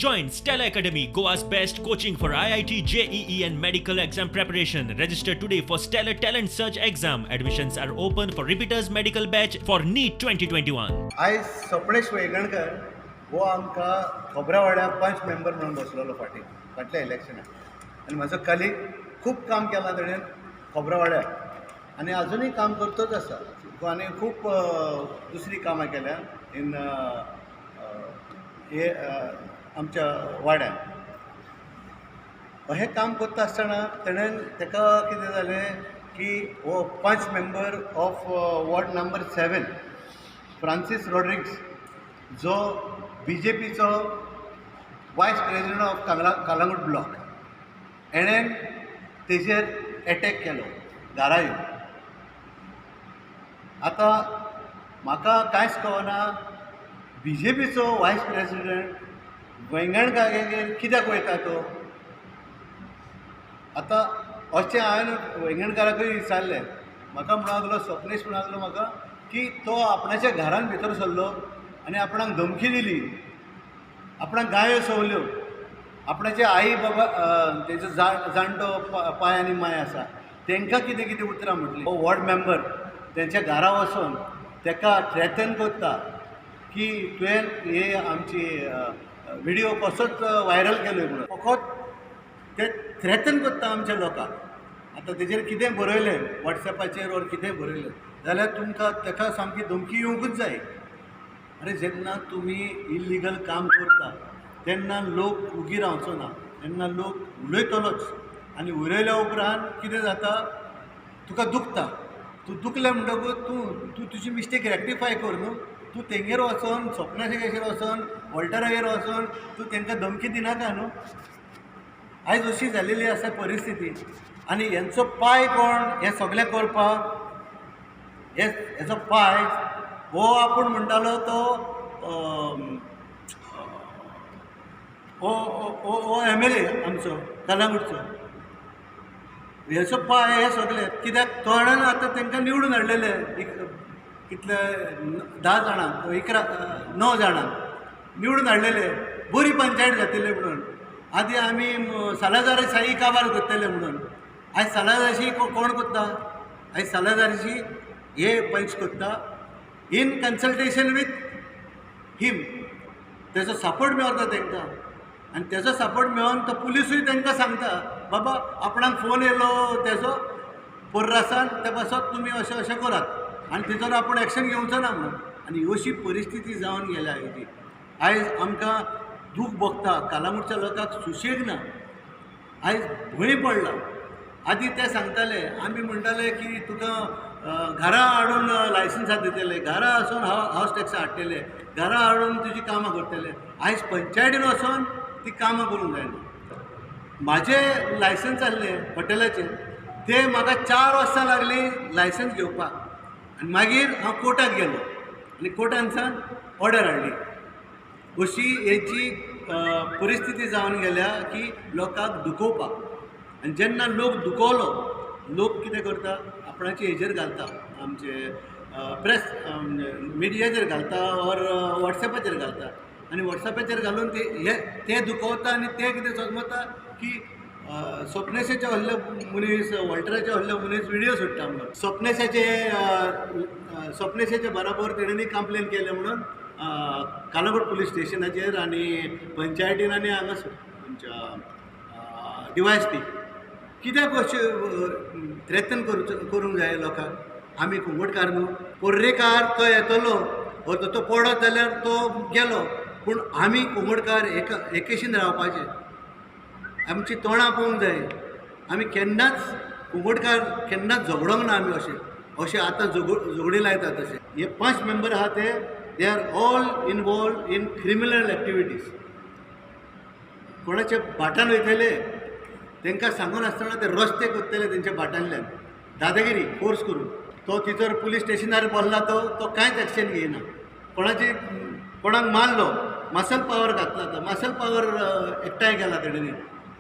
Join Stella Academy, Goa's best coaching for IIT, JEE and medical exam preparation. Register today for Stellar Talent Search exam. Admissions are open for repeaters medical batch for NEET 2021. आयज सपनेश वेंगणकर हो आमकां खोबरावाड्या पंच member म्हणून बसलेलो फाटल्या इलेक्शनाक आनी म्हजो colleague खूब काम केलां ताणें खोबरावाड्या आनी अजुनूय काम करतोच आसा आनी खूब दुसरी कामां केल्या इन हे आमच्या वाड्यान अशें काम करता आसतना ताणें ताका कितें जालें की हो panch member of ward number 7 Francis Rodrigues जो BJPचो vice president of Calangute block एणें तेजेर एटॅक केलो घरा येवन. आतां म्हाका कांयच कळना BJPचो वायस प्रेसिडेंट वेंगणकारागेर कित्याक वयता तो. आतां अशें हांवें वेंगणकाराकूय विचारलें, म्हाका म्हणूंक लागलो स्वप्नेश म्हणूंक लागलो म्हाका की तो आपणाच्या घरान भितर सरलो आनी आपणाक धमकी दिली, आपणाक गायो सवल्यो, आपणाचे आई बाबा तेजो जाणटो पाय आनी माय आसा तांकां कितें कितें उतरां म्हटलीं. हो वॉर्ड मेंबर तेंच्या घरा वचून ताका थ्रेटन करता की तुवें हे आमची व्हिडिओ कसोच व्हायरल केलो म्हणून फकत ते थ्रेटन करता आमच्या लोकांक. आतां तेजेर कितें बरयलें वॉट्सॅपाचेर ओर कितें बरयलें जाल्यार तुमकां ताका सामकी धमकी येवंकूच जाय. अरे जेन्ना तुमी इल्लिगल काम करता तेन्ना लोक उगी रावचो ना, तेन्ना लोक उलयतलोच आनी उलयल्या उपरांत कितें जाता तुका दुखता. तूं दुखलें म्हणटकूच तूं तुजी मिस्टेक रेक्टिफाय कर न्हू. तूं तेंगेर वचोन स्वप्नाशेगेर वचोन वॉल्टरागेर वचोन तूं तांकां धमकी दिनाका न्हू. आयज अशी जालेली आसा परिस्थिती आनी हेंचो पाय कोण हें सगळें करपाक. हेचो पाय हो आपूण म्हणटालो तो हो MLA आमचो कालांगूटचो. हेचो पाय हे सगळे कित्याक तोंडान आतां तांकां निवडून हाडलेले कितले 10 जाणांक 9 जाणांक निवडून हाडलेले बरी पंचायत जातले म्हणून. आदी आमी सालाजाराची काबार करतले म्हणून. आयज सालाजाराची कोण करता, आयज सालाजाराची हे पंच करता इन कन्सल्टेशन वीथ हिम. तेजो सपोर्ट मेळटा तांकां आनी तेजो सपोर्ट मेळोन तो पुलिसूय तांकां सांगता बाबा आपणाक फोन येयलो तेजो पर्रासान ते पासत तुमी अशें अशें करात आनी तेजोर आपूण एक्शन घेवचो ना म्हणून. आनी अशी परिस्थिती जावन गेल्या हेजी. आयज आमकां दूख भोगता, कालांगूटच्या लोकांक सुशेग ना, आयज भंय पडला. आदी ते सांगताले आमी म्हणटाले की तुका घरा हाडून लायसन्सां दितले, घरा वचून हावस टॅक्स हाडटले, घरा हाडून तुजी कामां करतले. आयज पंचायतीन वचोन ती कामां करूंक जायना. म्हाजें लायसन्स आहलें हॉटेलाचें ते म्हाका 4 वर्सां लागलीं लायसन्स घेवपाक आनी मागीर हांव कोर्टाक गेलो आनी कोर्टानसान ऑर्डर हाडली. अशी हेची परिस्थिती जावन गेल्या की लोकांक दुखोवपाक. आनी जेन्ना लोक दुखोवलो लोक कितें करता आपणाचे हेजेर घालता, आमचे प्रेस मिडियाचेर घालता ऑर वॉट्सॅपाचेर घालता आनी वॉट्सॅपाचेर घालून ते दुखोवता आनी ते कितें समजता की स्वप्नेशाचे व्हडले मनीस वॉल्टराचे व्हडले मनीस व्हिडिओ सोडटा म्हणून. स्वप्नेशाचे बराबर तेणेंनी कंप्लेन केलें म्हणून कालांगूट पुलीस स्टेशनाचेर आनी पंचायतीन आनी हांगासर आमच्या DYSP. कित्याक अशें थ्रेटन करूंक जाय लोकांक. आमी कुंगटकार न्हू. पर्रेकार तो येतलो और तो पडत जाल्यार तो गेलो, पूण आमी कुंगटकार एकेशीन रावपाचे. आमची तोंडां पळोवंक जाय. आमी केन्नाच कुंगटकार केन्नाच झगडोंक ना. आमी अशें आतां झगडी लायतात तशें. हे 5 मेंबर आहा ते are all involved in criminal activities. कोणाचे भाटान वयतले तांकां सांगून आसतना ते रस्ते करतले तेंच्या भाटांतल्यान दादागिरी फोर्स करून. तो तितर पुलीस स्टेशनार बसला तो कांयच एक्शन घेयना. कोणाक मारलो मसल पावर घातला, तो मसल पावर एकठांय केला तेणेंनी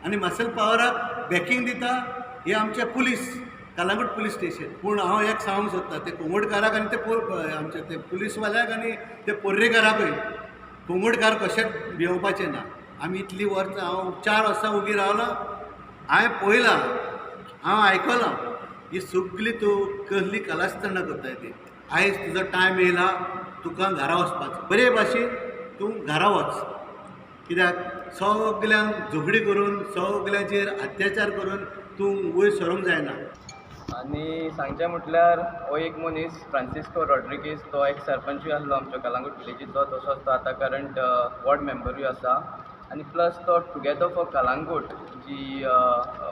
आनी मसल पावराक बॅकींग दिता हे आमचे पुलीस कालांगूट पुलीस स्टेशन. पूण हांव एक सांगूंक सोदतां ते कुंगटकाराक आनी ते आमचे ते पुलीसवाल्याक आनी ते पर्रेकाराकूय कुंगटकार कशेंच भिवपाचें ना. आमी इतली वर्सां हांव 4 वर्सां उगी रावला हांवें पळयलां हांव आयकलां ही सगळी तूं कसली कलासतना करताय ती आयज तुजो टायम येयला तुका घरा वचपाचो बरे भाशेन तूं घरा वच कित्याक सगल्यांक झगडी करून सगल्यांचेर अत्याचार करून तूं वयर सरूंक जायना. आनी सांगचें म्हटल्यार हो एक मनीस फ्रांसिस्को रॉड्रिगीस तो एक सरपंचूय आसलो आमच्या कलांगूट विलेजीचो तसोच तो आतां करंट वॉर्ड मेंबरूय आसा आनी प्लस तो टुगेदर फॉर कलांगूट जी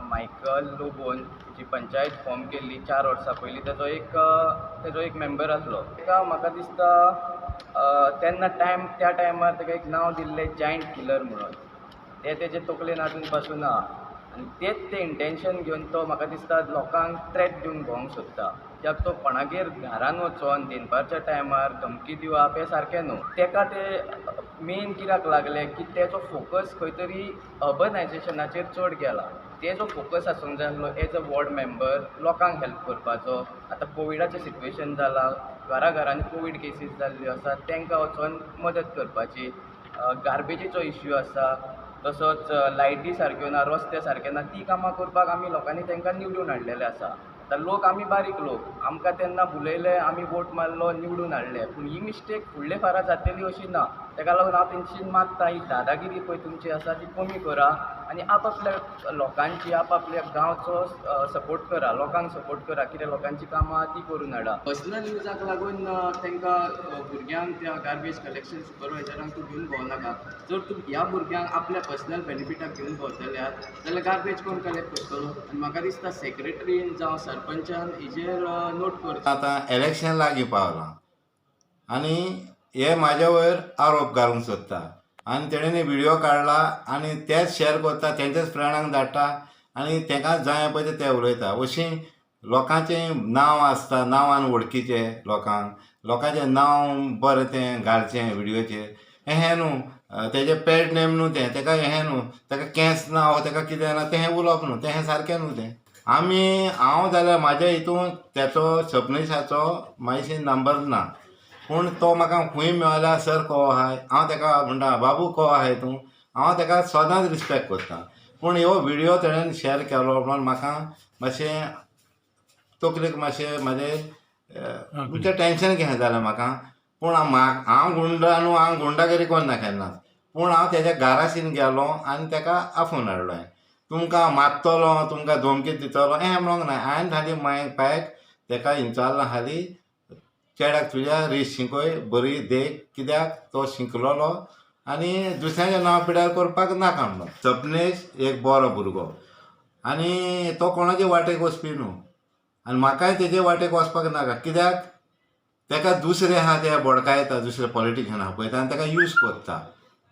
मायकल लोबोन जी पंचायत फॉर्म केल्ली 4 वर्सां पयलीं तेजो एक मेंबर आसलो. ताका म्हाका दिसता तेन्ना त्या टायमार ताका एक नांव दिल्लें जायंट किलर म्हणून तें तेजे तकलेन आजून पासून आसा आनी तेच ते इंटेंशन घेवन तो म्हाका दिसता लोकांक थ्रेट दिवन भोवंक सोदता कित्याक तो कोणागेर घरान वचोन दनपारच्या टायमार धमकी दिवप हें सारकें न्हू. ताका ते मेन कित्याक लागलें की तेजो फोकस खंय तरी अर्बनायजेशनाचेर चड गेला. तेजो फोकस आसूंक जाय आसलो एज अ वॉर्ड मेंबर लोकांक हेल्प करपाचो. आतां कोविडाचें सिट्युएशन जालां घरांनी कोवीड केसीस जाल्ल्यो आसा तांकां वचोन मदत करपाची. गार्बेजीचो इश्यू आसा तसोच लायटी सारक्यो ना रस्ते सारके ना ती कामां करपाक आमी लोकांनी तांकां निवडून हाडलेले आसा. आतां लोक आमी बारीक लोक आमकां तेन्ना बुलयले आमी वोट मारलो निवडून हाडले पूण ही मिस्टेक फुडले फारां जातली अशी ना. ताका लागून हांव तेंची मागता ही दादागिरी पळय तुमची आसा ती कमी करा आनी आपापल्या लोकांची आपापल्या गांवचो सपोर्ट करा लोकांक सपोर्ट करा कितें लोकांची कामां ती करून हाडा. पर्सनल युजाक लागून तांकां भुरग्यांक त्या गार्बेज कलेक्शन सुपरवायझरांक तूं घेवन भोंवनाका. जर तूं ह्या भुरग्यांक आपल्या पर्सनल बेनिफिटाक घेवन भोंवतल्यार जाल्यार गार्बेज कोण कलेक्ट करतलो. आनी म्हाका दिसता सेक्रेटरीन जावं सरपंचान हेजेर नोट करता. आतां इलेक्शन लागीं पावलां आनी हे म्हाज्या वयर आरोप घालूंक सोदता आनी तेणें व्हिडियो काडला आनी तेच शॅर करता तेंच्याच फ्रेंडांक धाडटा आनी तांकां जाय पळय ते उलयता. अशीं लोकांचें नांव आसता नांवान वळखीचे लोकांचें नांव बरें तें घालचें व्हिडियोचेर हें न्हू तेजें पेड नेम न्हू तें ताका हें न्हू ताका केंस ना हो ताका कितें ना तें उलोवप न्हू तें सारकें न्हू तें. हांव जाल्यार म्हाज्या हितून तेचो सपनेशाचो म्हाजी नंबर ना पूण तो म्हाका खूंय मेळ्ळ्यार सर को आहाय हांव ताका म्हणटा बाबू को आहाय तूं हांव ताका सदांच रिस्पेक्ट करता. पूण ह्यो व्हिडियो तेणेन शॅर केलो म्हणून म्हाका मातशें तकलेक मातशें म्हाजें टेंशन घें जालें म्हाका. पूण हांव गुंडा न्हू हांव गुंडागिरी करना केन्नाच पूण हांव तेज्या घराशीन गेलो आनी ताका आफोवन हाडलो. तुमकां मारतलो तुमकां धमकी दितलो हें म्हणोंक ना. हांवें हाली पायक ताका इंचारला हाली चेड्याक तुज्या रेस शिकोय बरी देख कित्याक तो शिकलोलो आनी दुसऱ्याचें नांव पिड्यार करपाक नाका म्हणून. सपनेश एक बरो भुरगो आनी तो कोणाचे वाटेक वचपी न्हू आनी म्हाकाय तेजे वाटेक वचपाक नाका कित्याक ताका दुसरे आहा ते बोडकायता दुसरे पॉलिटिशियन आहा पळय आनी ताका यूज करता.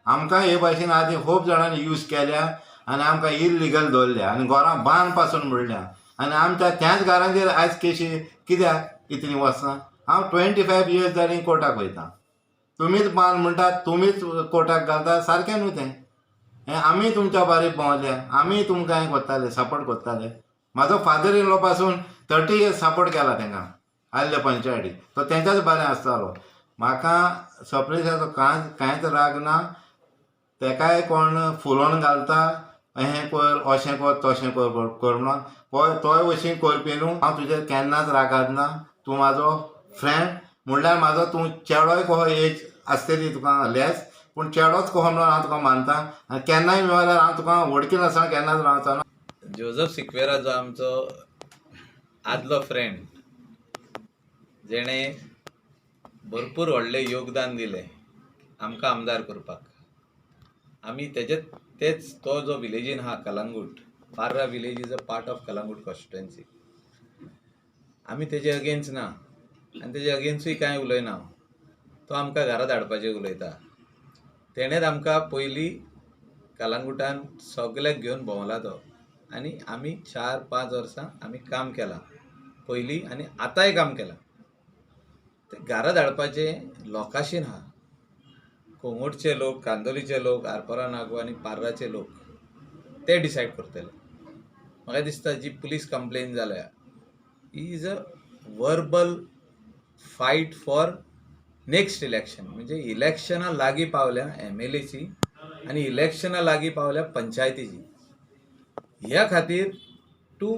आमकां हे भाशेन आदी खूब जाणांनी यूज केल्या आनी आमकां इल्लिगल दवरल्या आनी घरां बांद पासून म्हणल्या आनी आमच्या त्याच घरांचेर आयज केशी कित्याक इतली वर्सां. हांव 25 इयर्स जालीं कोर्टाक वयता तुमीच बांद म्हणटात तुमीच कोर्टाक घालता सारकें न्हू तें. हें आमी तुमच्या बारीक भोंवल्या आमी तुमकां हें करताले सपोर्ट करताले. म्हाजो फादर इन लॉ पासून 30 इयर्स सपोर्ट केला तांकां आसल्या पंचायतीक तो तेंच्याच बारें आसतालो. म्हाका सपनेशाचो कांयच राग ना. ताकाय कोण फुलोवन घालता हें कर अशें कर तशें कर म्हणून पळय तोय अशीं करपी न्हू. हांव तुजेर केन्नाच रागात ना. तूं म्हाजो फ्रेंड म्हणल्यार म्हाजो तूं चेडोय कहो एज आसतली तुका लेस पूण चेडोच कहो म्हणून हांव तुका मानता आनी केन्नाय मेळल्यार हांव तुका वडकी नासतना केन्नाच रावचो ना. जोझफ सिक्वेरा जो आमचो आदलो फ्रेंड जेणें भरपूर व्हडलें योगदान दिलें आमकां आमदार करपाक. आमी तेच तो जो विलेजीन आहा Calangute Parra village is a part of Calangute constituency. आमी तेजे अगेन्स्ट ना आनी तेजे अगेन्स्टूय कांय उलयना. तो आमकां घरा धाडपाचें उलयता. तेणेंच आमकां पयलीं कलांगुटान सगळ्याक घेवन भोंवला तो आनी आमी 4-5 वर्सां आमी काम केलां पयलीं आनी आतांय काम केलां. ते घरा धाडपाचें लोकांशीन आहा. कोंगुटचे लोक कांदोलीचे लोक आरपोरा नागो आनी पार्राचे लोक ते डिसायड करतले. म्हाका दिसता जी पुलीस कंप्लेन जाल्या he is a verbal fight for next election म्हणजे इलेक्शनां लागीं पावल्या MLAची आनी इलेक्शनां लागीं पावल्या पंचायतीची. ह्या खातीर to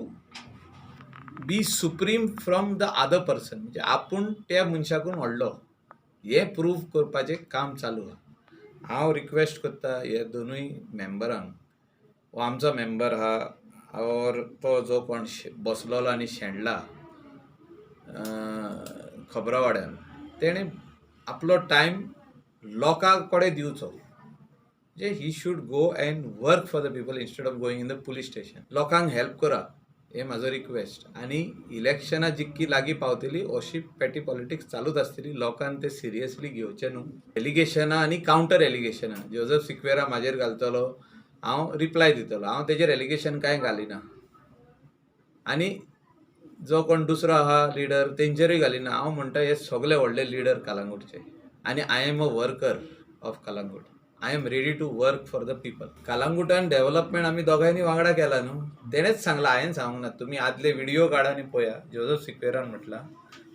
be supreme from the other person, म्हणजे आपूण त्या मनशाकून व्हडलो हें प्रूव करपाचें काम चालू आहा. हांव रिक्वेस्ट करता हे दोनूय मेंबरांक, हो आमचो मेंबर आहा और तो जो कोण बसलोलो आनी शेणला खबरावाड्यान, तेणें आपलो टायम लोकां कडेन दिवचो. म्हणजे he should go and work for the people instead of going in the police station. लोकांक हेल्प करा हे म्हाजो रिक्वेस्ट. आनी इलेक्शनां जितकी लागीं पावतली अशी पॅटी पॉलिटिक्स चालूच आसतली. लोकांक ते सिरियसली घेवचें न्हू. एलिगेशनां आनी कावंटर एलिगेशनां जोझफ सिक्वेरा म्हाजेर घालतलो, हांव रिप्लाय दितलो. हांव तेजेर एलिगेशन कांय घालिना. आनी जो कोण दुसरो आहा लिडर तेंचेरूय घालिना. हांव म्हणटा हे सगळे व्हडले लिडर कलंगूटचे. आनी I am a worker of Calangute. I am ready to work for the people. कलंगूटान डेव्हलपमेंट आमी दोगांयनी वांगडा केला न्हू. तेणेच सांगला, हांवें सांगूंक ना. तुमी आदले व्हिडिओ काडा आनी पळया. जोझफ सिक्वेरान म्हटलां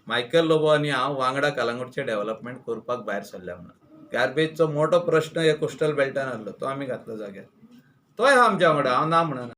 मायकल लोबो आनी हांव वांगडा कलंगूटचें डेव्हलपमेंट करपाक भायर सरल्या म्हणून. गार्बेजचो मोठो प्रश्न हे कोस्टल बेल्टान आसलो, तो आमी घातलो जाग्यार. तोय आमच्या वांगडा, हांव ना म्हणना.